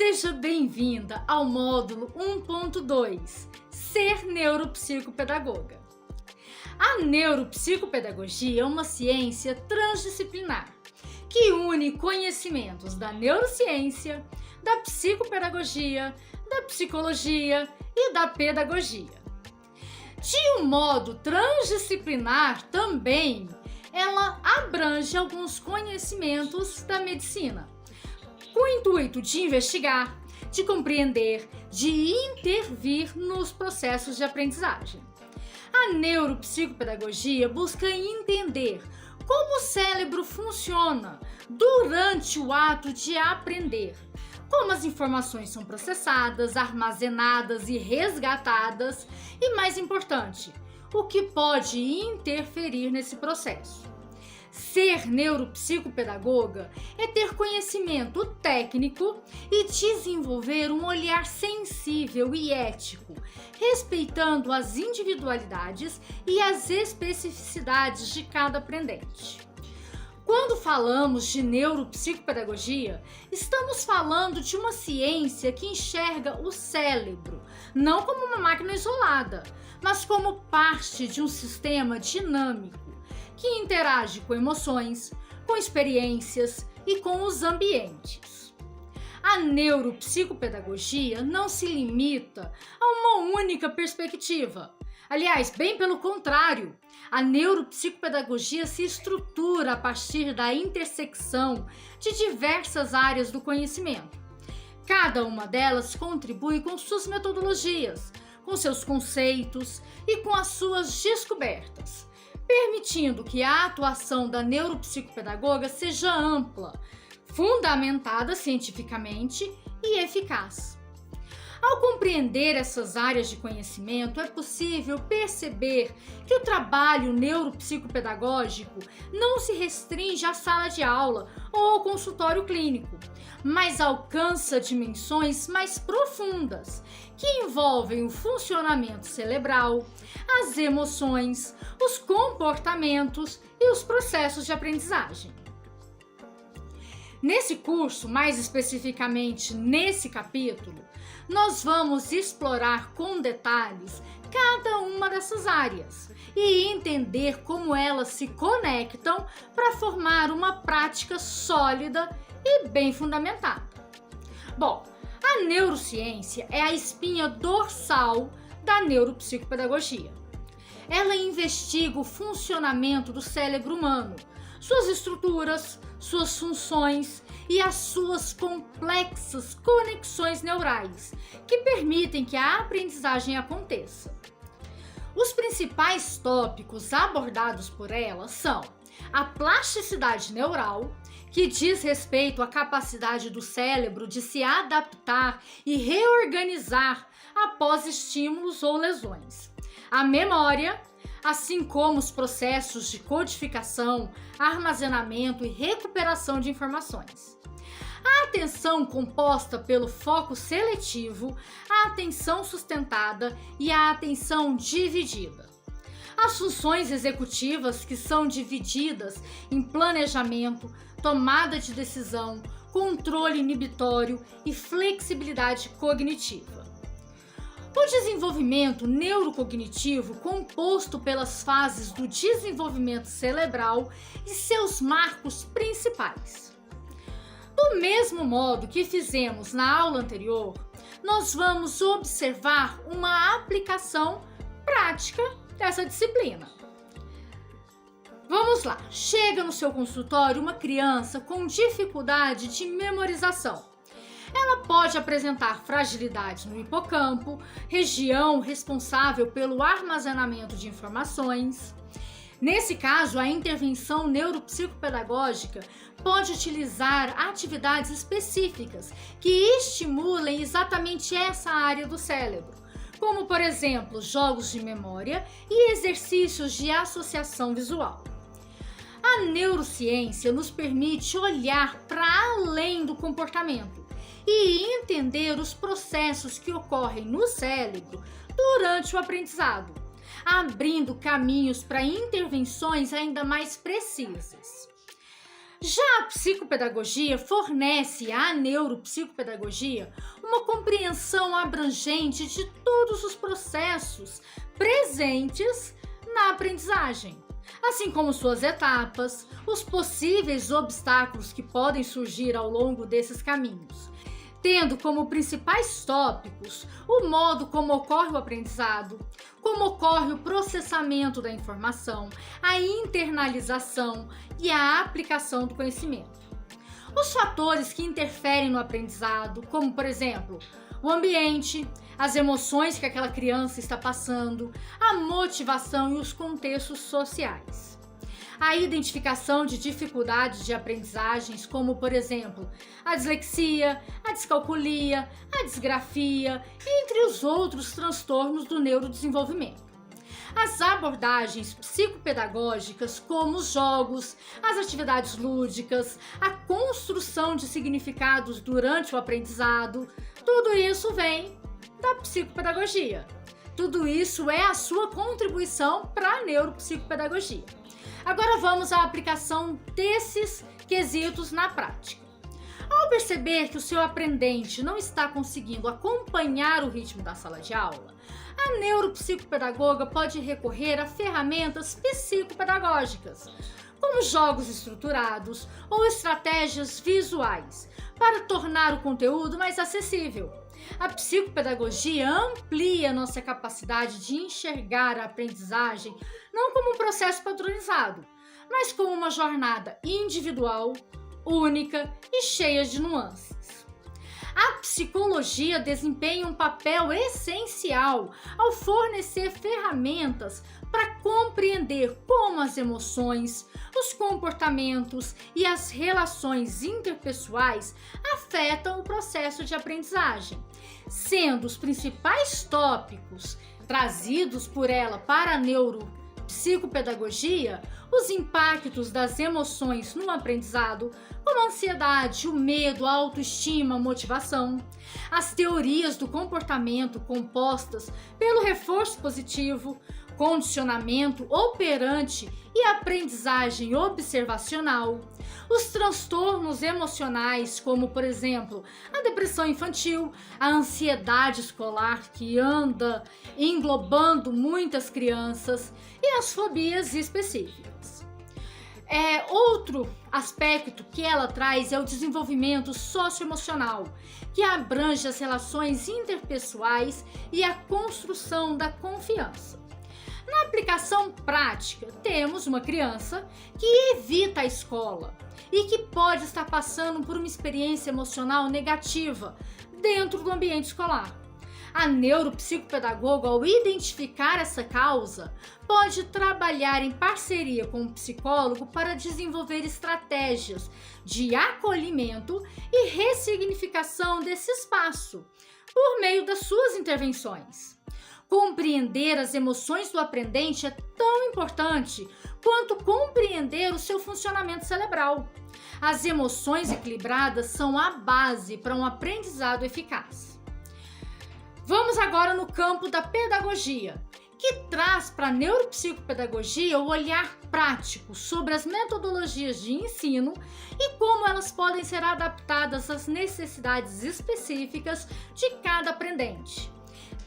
Seja bem-vinda ao módulo 1.2, Ser Neuropsicopedagoga. A neuropsicopedagogia é uma ciência transdisciplinar que une conhecimentos da neurociência, da psicopedagogia, da psicologia e da pedagogia. De um modo transdisciplinar também, ela abrange alguns conhecimentos da medicina, com o intuito de investigar, de compreender, de intervir nos processos de aprendizagem. A neuropsicopedagogia busca entender como o cérebro funciona durante o ato de aprender, como as informações são processadas, armazenadas e resgatadas e, mais importante, o que pode interferir nesse processo. Ser neuropsicopedagoga é ter conhecimento técnico e desenvolver um olhar sensível e ético, respeitando as individualidades e as especificidades de cada aprendente. Quando falamos de neuropsicopedagogia, estamos falando de uma ciência que enxerga o cérebro não como uma máquina isolada, mas como parte de um sistema dinâmico que interage com emoções, com experiências e com os ambientes. A neuropsicopedagogia não se limita a uma única perspectiva. Aliás, bem pelo contrário, a neuropsicopedagogia se estrutura a partir da intersecção de diversas áreas do conhecimento. Cada uma delas contribui com suas metodologias, com seus conceitos e com as suas descobertas, permitindo que a atuação da neuropsicopedagoga seja ampla, fundamentada cientificamente e eficaz. Ao compreender essas áreas de conhecimento, é possível perceber que o trabalho neuropsicopedagógico não se restringe à sala de aula ou ao consultório clínico, mas alcança dimensões mais profundas, que envolvem o funcionamento cerebral, as emoções, os comportamentos e os processos de aprendizagem. Nesse curso, mais especificamente nesse capítulo, nós vamos explorar com detalhes cada uma dessas áreas e entender como elas se conectam para formar uma prática sólida e bem fundamentada. Bom, a neurociência é a espinha dorsal da neuropsicopedagogia. Ela investiga o funcionamento do cérebro humano, suas estruturas, suas funções e as suas complexas conexões neurais que permitem que a aprendizagem aconteça. Os principais tópicos abordados por ela são a plasticidade neural, que diz respeito à capacidade do cérebro de se adaptar e reorganizar após estímulos ou lesões, a memória, assim como os processos de codificação, armazenamento e recuperação de informações. A atenção composta pelo foco seletivo, a atenção sustentada e a atenção dividida. As funções executivas, que são divididas em planejamento, tomada de decisão, controle inibitório e flexibilidade cognitiva. O desenvolvimento neurocognitivo, composto pelas fases do desenvolvimento cerebral e seus marcos principais. Do mesmo modo que fizemos na aula anterior, nós vamos observar uma aplicação prática dessa disciplina. Vamos lá, chega no seu consultório uma criança com dificuldade de memorização. Ela pode apresentar fragilidade no hipocampo, região responsável pelo armazenamento de informações. Nesse caso, a intervenção neuropsicopedagógica pode utilizar atividades específicas que estimulem exatamente essa área do cérebro, como, por exemplo, jogos de memória e exercícios de associação visual. A neurociência nos permite olhar para além do comportamento e entender os processos que ocorrem no cérebro durante o aprendizado, abrindo caminhos para intervenções ainda mais precisas. Já a psicopedagogia fornece à neuropsicopedagogia uma compreensão abrangente de todos os processos presentes na aprendizagem, assim como suas etapas, os possíveis obstáculos que podem surgir ao longo desses caminhos, tendo como principais tópicos o modo como ocorre o aprendizado, como ocorre o processamento da informação, a internalização e a aplicação do conhecimento. Os fatores que interferem no aprendizado, como por exemplo, o ambiente, as emoções que aquela criança está passando, a motivação e os contextos sociais. A identificação de dificuldades de aprendizagens, como por exemplo, a dislexia, a descalculia, a disgrafia, entre os outros transtornos do neurodesenvolvimento. As abordagens psicopedagógicas, como os jogos, as atividades lúdicas, a construção de significados durante o aprendizado, tudo isso vem da psicopedagogia. Tudo isso é a sua contribuição para a neuropsicopedagogia. Agora vamos à aplicação desses quesitos na prática. Ao perceber que o seu aprendente não está conseguindo acompanhar o ritmo da sala de aula, a neuropsicopedagoga pode recorrer a ferramentas psicopedagógicas, como jogos estruturados ou estratégias visuais, para tornar o conteúdo mais acessível. A psicopedagogia amplia nossa capacidade de enxergar a aprendizagem não como um processo padronizado, mas como uma jornada individual, única e cheia de nuances. A psicologia desempenha um papel essencial ao fornecer ferramentas para compreender como as emoções, os comportamentos e as relações interpessoais afetam o processo de aprendizagem, sendo os principais tópicos trazidos por ela para a neuropsicopedagogia os impactos das emoções no aprendizado, como a ansiedade, o medo, a autoestima, a motivação, as teorias do comportamento compostas pelo reforço positivo, condicionamento operante e aprendizagem observacional, os transtornos emocionais, como por exemplo a depressão infantil, a ansiedade escolar que anda englobando muitas crianças e as fobias específicas. Outro aspecto que ela traz é o desenvolvimento socioemocional, que abrange as relações interpessoais e a construção da confiança. Na aplicação prática, temos uma criança que evita a escola e que pode estar passando por uma experiência emocional negativa dentro do ambiente escolar. A neuropsicopedagoga, ao identificar essa causa, pode trabalhar em parceria com o psicólogo para desenvolver estratégias de acolhimento e ressignificação desse espaço, por meio das suas intervenções. Compreender as emoções do aprendente é tão importante quanto compreender o seu funcionamento cerebral. As emoções equilibradas são a base para um aprendizado eficaz. Vamos agora no campo da pedagogia, que traz para a neuropsicopedagogia o olhar prático sobre as metodologias de ensino e como elas podem ser adaptadas às necessidades específicas de cada aprendente,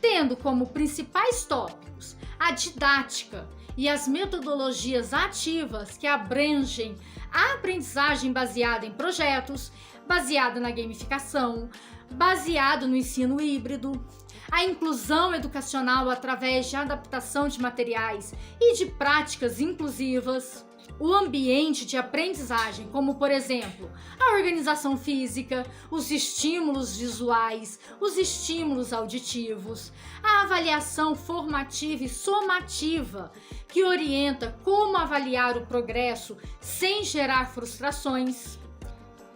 tendo como principais tópicos a didática e as metodologias ativas que abrangem a aprendizagem baseada em projetos, baseada na gamificação, baseado no ensino híbrido, a inclusão educacional através de adaptação de materiais e de práticas inclusivas, o ambiente de aprendizagem, como por exemplo, a organização física, os estímulos visuais, os estímulos auditivos, a avaliação formativa e somativa, que orienta como avaliar o progresso sem gerar frustrações.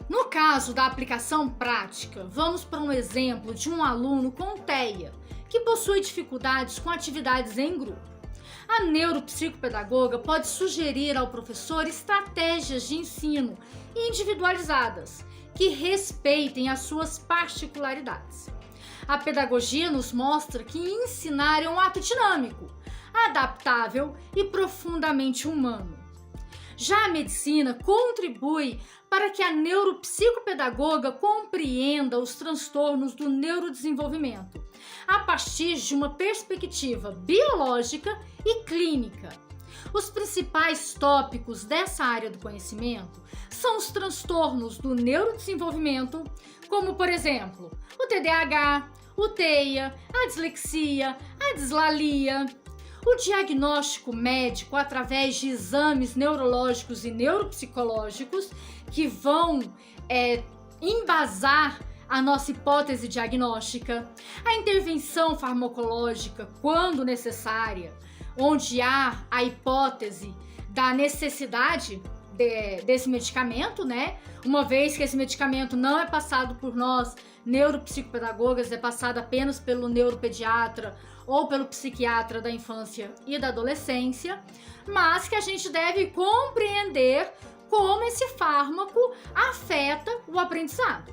No caso da aplicação prática, vamos para um exemplo de um aluno com TEA, que possui dificuldades com atividades em grupo. A neuropsicopedagoga pode sugerir ao professor estratégias de ensino individualizadas, que respeitem as suas particularidades. A pedagogia nos mostra que ensinar é um ato dinâmico, adaptável e profundamente humano. Já a medicina contribui para que a neuropsicopedagoga compreenda os transtornos do neurodesenvolvimento a partir de uma perspectiva biológica e clínica. Os principais tópicos dessa área do conhecimento são os transtornos do neurodesenvolvimento, como, por exemplo, o TDAH, o TEIA, a dislexia, a dislalia, o diagnóstico médico através de exames neurológicos e neuropsicológicos que vão embasar a nossa hipótese diagnóstica, a intervenção farmacológica, quando necessária, onde há a hipótese da necessidade desse medicamento, né? Uma vez que esse medicamento não é passado por nós, neuropsicopedagogas, é passado apenas pelo neuropediatra ou pelo psiquiatra da infância e da adolescência, mas que a gente deve compreender como esse fármaco afeta o aprendizado.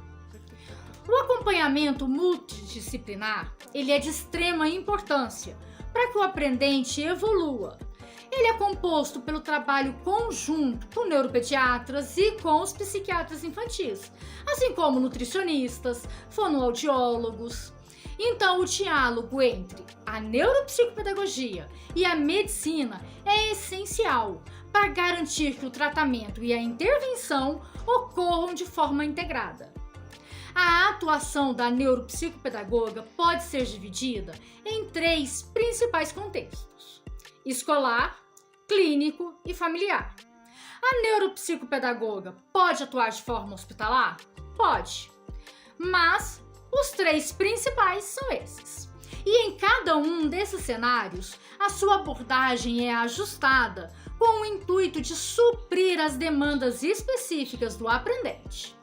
O acompanhamento multidisciplinar, ele é de extrema importância para que o aprendente evolua. Ele é composto pelo trabalho conjunto com neuropediatras e com os psiquiatras infantis, assim como nutricionistas, fonoaudiólogos. Então, o diálogo entre a neuropsicopedagogia e a medicina é essencial para garantir que o tratamento e a intervenção ocorram de forma integrada. A atuação da neuropsicopedagoga pode ser dividida em 3 principais contextos: escolar, clínico e familiar. A neuropsicopedagoga pode atuar de forma hospitalar? Pode, mas os 3 principais são esses. E em cada um desses cenários, a sua abordagem é ajustada com o intuito de suprir as demandas específicas do aprendente.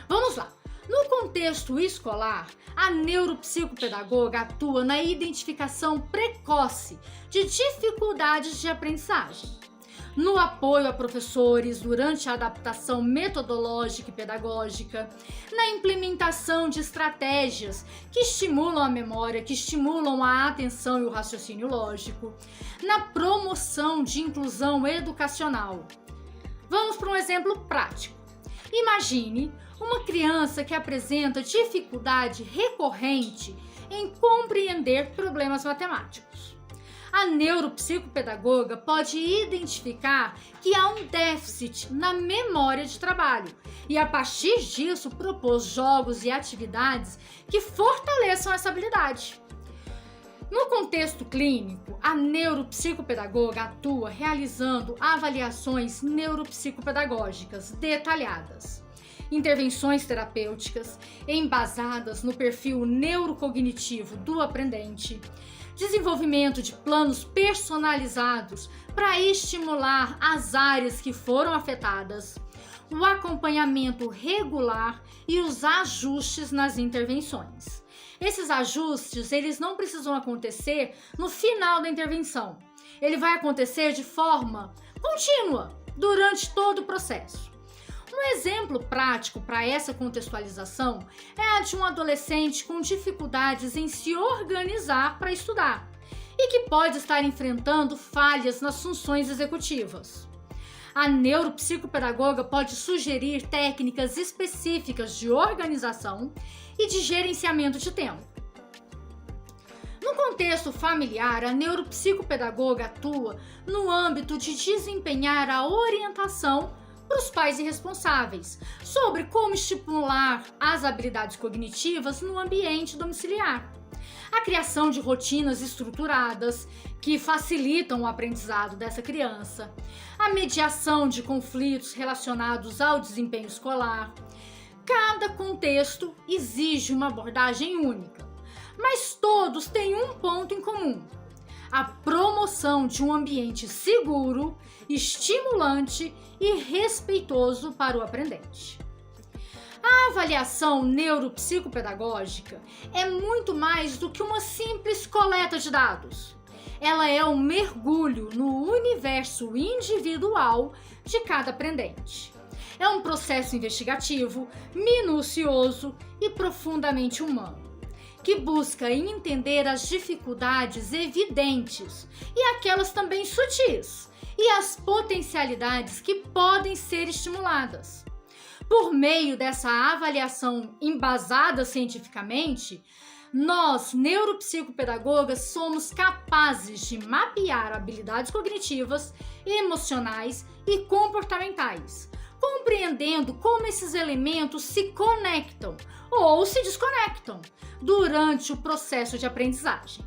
Vamos lá! No contexto escolar, a neuropsicopedagoga atua na identificação precoce de dificuldades de aprendizagem, no apoio a professores durante a adaptação metodológica e pedagógica, na implementação de estratégias que estimulam a memória, que estimulam a atenção e o raciocínio lógico, na promoção de inclusão educacional. Vamos para um exemplo prático. Imagine uma criança que apresenta dificuldade recorrente em compreender problemas matemáticos. A neuropsicopedagoga pode identificar que há um déficit na memória de trabalho e, a partir disso, propor jogos e atividades que fortaleçam essa habilidade. No contexto clínico, a neuropsicopedagoga atua realizando avaliações neuropsicopedagógicas detalhadas, intervenções terapêuticas embasadas no perfil neurocognitivo do aprendente, desenvolvimento de planos personalizados para estimular as áreas que foram afetadas, o acompanhamento regular e os ajustes nas intervenções. Esses ajustes, eles não precisam acontecer no final da intervenção. Ele vai acontecer de forma contínua durante todo o processo. Um exemplo prático para essa contextualização é a de um adolescente com dificuldades em se organizar para estudar e que pode estar enfrentando falhas nas funções executivas. A neuropsicopedagoga pode sugerir técnicas específicas de organização e de gerenciamento de tempo. No contexto familiar, a neuropsicopedagoga atua no âmbito de desempenhar a orientação para os pais e responsáveis sobre como estimular as habilidades cognitivas no ambiente domiciliar. A criação de rotinas estruturadas que facilitam o aprendizado dessa criança, a mediação de conflitos relacionados ao desempenho escolar. Cada contexto exige uma abordagem única, mas todos têm um ponto em comum: a promoção de um ambiente seguro, estimulante e respeitoso para o aprendente. A avaliação neuropsicopedagógica é muito mais do que uma simples coleta de dados. Ela é um mergulho no universo individual de cada aprendente. É um processo investigativo, minucioso e profundamente humano, que busca entender as dificuldades evidentes e aquelas também sutis e as potencialidades que podem ser estimuladas. Por meio dessa avaliação embasada cientificamente, nós, neuropsicopedagogas, somos capazes de mapear habilidades cognitivas, emocionais e comportamentais, compreendendo como esses elementos se conectam ou se desconectam durante o processo de aprendizagem.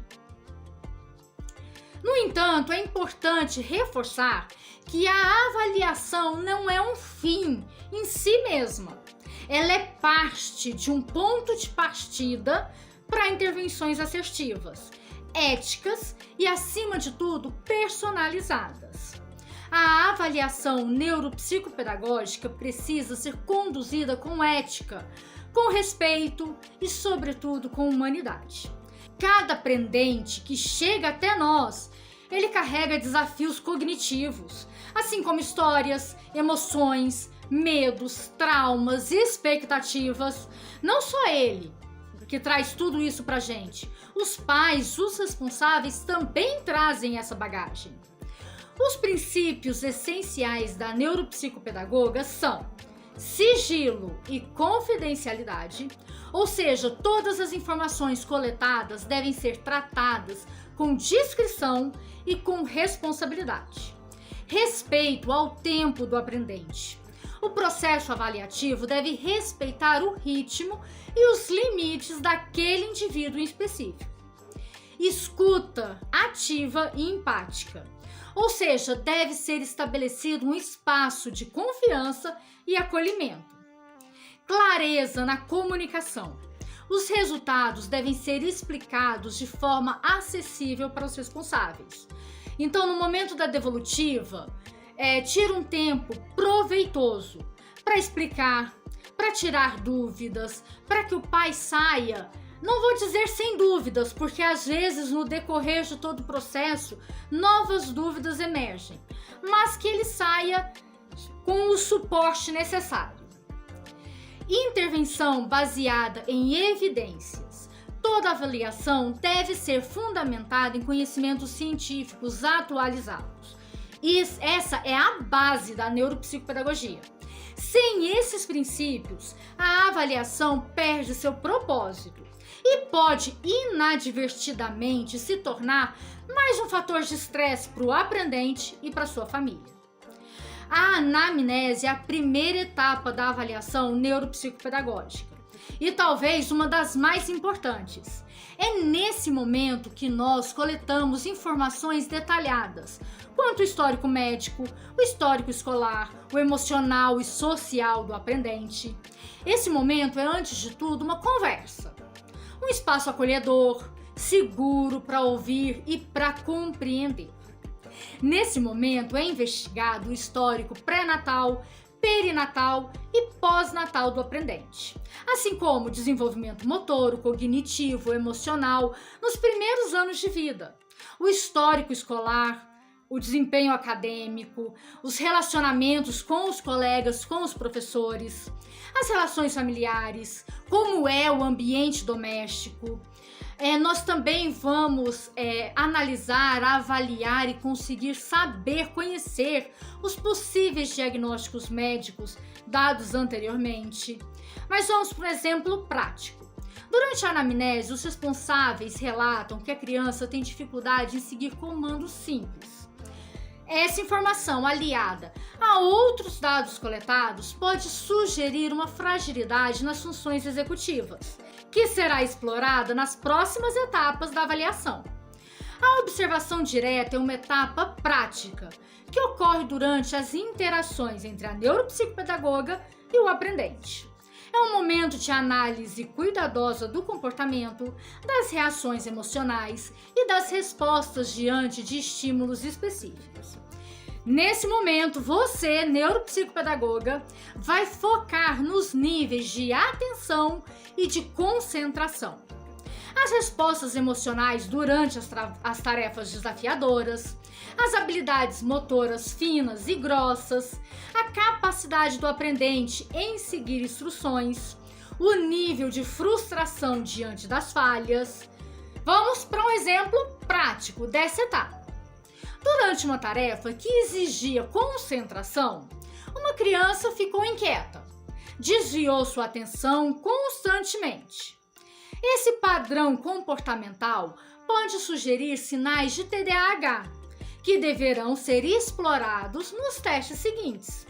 No entanto, é importante reforçar que a avaliação não é um fim em si mesma. Ela é parte de um ponto de partida para intervenções assertivas, éticas e, acima de tudo, personalizadas. A avaliação neuropsicopedagógica precisa ser conduzida com ética, com respeito e, sobretudo, com humanidade. Cada aprendente que chega até nós, ele carrega desafios cognitivos, assim como histórias, emoções, medos, traumas, expectativas. Não só ele que traz tudo isso pra gente. Os pais, os responsáveis também trazem essa bagagem. Os princípios essenciais da neuropsicopedagoga são sigilo e confidencialidade, ou seja, todas as informações coletadas devem ser tratadas com discrição e com responsabilidade. Respeito ao tempo do aprendente. O processo avaliativo deve respeitar o ritmo e os limites daquele indivíduo em específico. Escuta ativa e empática, ou seja, deve ser estabelecido um espaço de confiança e acolhimento. Clareza na comunicação. Os resultados devem ser explicados de forma acessível para os responsáveis. Então, no momento da devolutiva, tira um tempo proveitoso para explicar, para tirar dúvidas, para que o pai saia, não vou dizer sem dúvidas, porque às vezes no decorrer de todo o processo, novas dúvidas emergem, mas que ele saia com o suporte necessário. Intervenção baseada em evidências. Toda avaliação deve ser fundamentada em conhecimentos científicos atualizados. E essa é a base da neuropsicopedagogia. Sem esses princípios, a avaliação perde seu propósito e pode inadvertidamente se tornar mais um fator de estresse para o aprendente e para sua família. A anamnese é a primeira etapa da avaliação neuropsicopedagógica e talvez uma das mais importantes. É nesse momento que nós coletamos informações detalhadas quanto ao histórico médico, o histórico escolar, o emocional e social do aprendente. Esse momento é, antes de tudo, uma conversa, um espaço acolhedor, seguro para ouvir e para compreender. Nesse momento é investigado o histórico pré-natal, perinatal e pós-natal do aprendente, assim como o desenvolvimento motor, cognitivo, emocional nos primeiros anos de vida, o histórico escolar, o desempenho acadêmico, os relacionamentos com os colegas, com os professores, as relações familiares, como é o ambiente doméstico. Nós também vamos analisar, avaliar e conseguir saber, conhecer os possíveis diagnósticos médicos dados anteriormente. Mas vamos para um exemplo prático. Durante a anamnese, os responsáveis relatam que a criança tem dificuldade em seguir comandos simples. Essa informação, aliada a outros dados coletados, pode sugerir uma fragilidade nas funções executivas, que será explorada nas próximas etapas da avaliação. A observação direta é uma etapa prática, que ocorre durante as interações entre a neuropsicopedagoga e o aprendente. É um momento de análise cuidadosa do comportamento, das reações emocionais e das respostas diante de estímulos específicos. Nesse momento, você, neuropsicopedagoga, vai focar nos níveis de atenção e de concentração. As respostas emocionais durante as tarefas desafiadoras, as habilidades motoras finas e grossas, a capacidade do aprendente em seguir instruções, o nível de frustração diante das falhas. Vamos para um exemplo prático dessa etapa. Durante uma tarefa que exigia concentração, uma criança ficou inquieta, desviou sua atenção constantemente. Esse padrão comportamental pode sugerir sinais de TDAH, que deverão ser explorados nos testes seguintes.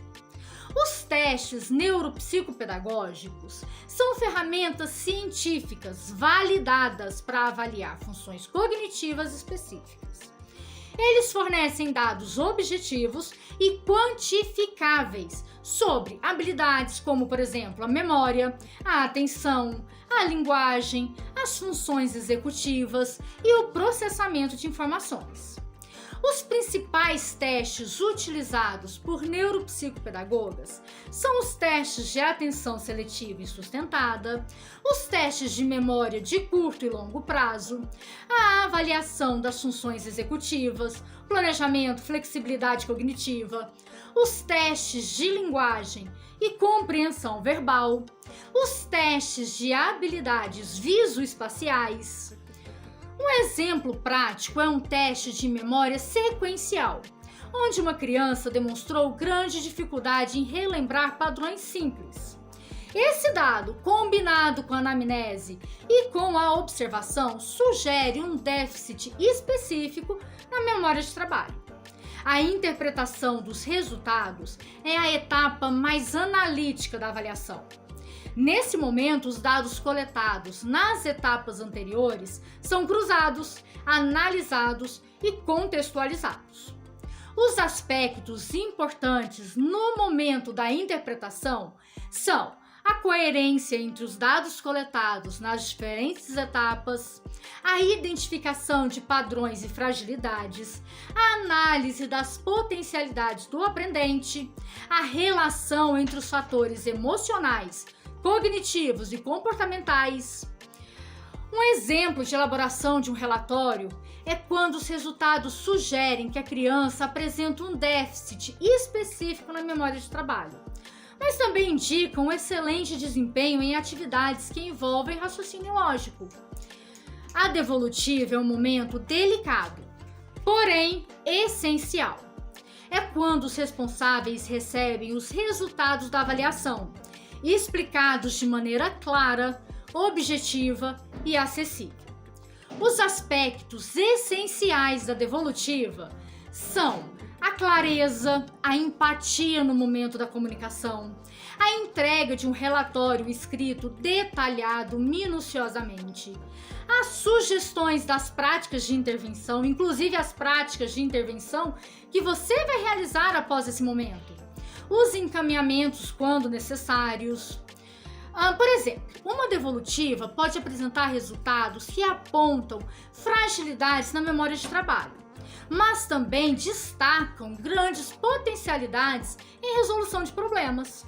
Os testes neuropsicopedagógicos são ferramentas científicas validadas para avaliar funções cognitivas específicas. Eles fornecem dados objetivos e quantificáveis sobre habilidades como, por exemplo, a memória, a atenção, a linguagem, as funções executivas e o processamento de informações. Os principais testes utilizados por neuropsicopedagogas são os testes de atenção seletiva e sustentada, os testes de memória de curto e longo prazo, a avaliação das funções executivas, planejamento, flexibilidade cognitiva, os testes de linguagem e compreensão verbal, os testes de habilidades visoespaciais. Um exemplo prático é um teste de memória sequencial, onde uma criança demonstrou grande dificuldade em relembrar padrões simples. Esse dado, combinado com a anamnese e com a observação, sugere um déficit específico na memória de trabalho. A interpretação dos resultados é a etapa mais analítica da avaliação. Nesse momento, os dados coletados nas etapas anteriores são cruzados, analisados e contextualizados. Os aspectos importantes no momento da interpretação são a coerência entre os dados coletados nas diferentes etapas, a identificação de padrões e fragilidades, a análise das potencialidades do aprendente, a relação entre os fatores emocionais, cognitivos e comportamentais. Um exemplo de elaboração de um relatório é quando os resultados sugerem que a criança apresenta um déficit específico na memória de trabalho, mas também indicam um excelente desempenho em atividades que envolvem raciocínio lógico. A devolutiva é um momento delicado, porém essencial. É quando os responsáveis recebem os resultados da avaliação, explicados de maneira clara, objetiva e acessível. Os aspectos essenciais da devolutiva são a clareza, a empatia no momento da comunicação, a entrega de um relatório escrito detalhado minuciosamente, as sugestões das práticas de intervenção, inclusive as práticas de intervenção que você vai realizar após esse momento, os encaminhamentos quando necessários. Por exemplo, uma devolutiva pode apresentar resultados que apontam fragilidades na memória de trabalho, mas também destacam grandes potencialidades em resolução de problemas.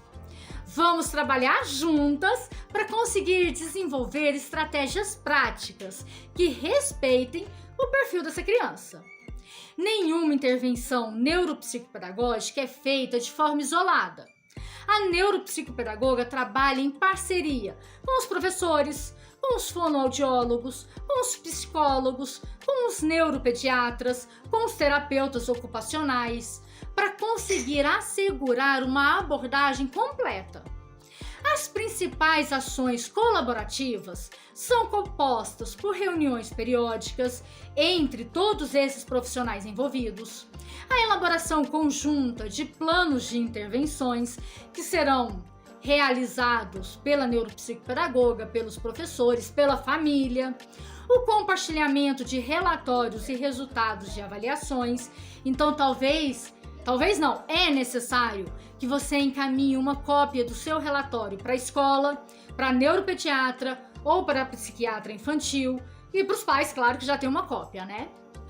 Vamos trabalhar juntas para conseguir desenvolver estratégias práticas que respeitem o perfil dessa criança. Nenhuma intervenção neuropsicopedagógica é feita de forma isolada. A neuropsicopedagoga trabalha em parceria com os professores, com os fonoaudiólogos, com os psicólogos, com os neuropediatras, com os terapeutas ocupacionais, para conseguir assegurar uma abordagem completa. As principais ações colaborativas são compostas por reuniões periódicas entre todos esses profissionais envolvidos, a elaboração conjunta de planos de intervenções que serão realizados pela neuropsicopedagoga, pelos professores, pela família, o compartilhamento de relatórios e resultados de avaliações. Então, talvez não, é necessário que você encaminhe uma cópia do seu relatório para a escola, para a neuropediatra ou para a psiquiatra infantil e para os pais, claro, que já tem uma cópia, né?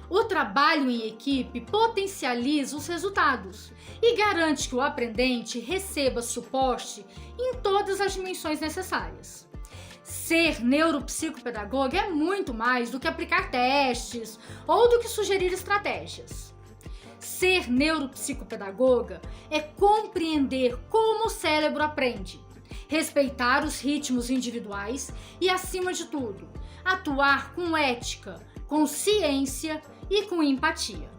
O trabalho em equipe potencializa os resultados e garante que o aprendente receba suporte em todas as dimensões necessárias. Ser neuropsicopedagoga é muito mais do que aplicar testes ou do que sugerir estratégias. Ser neuropsicopedagoga é compreender como o cérebro aprende, respeitar os ritmos individuais e, acima de tudo, atuar com ética, com ciência e com empatia.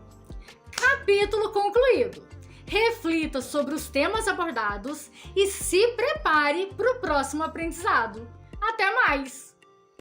Capítulo concluído. Reflita sobre os temas abordados e se prepare para o próximo aprendizado. Até mais!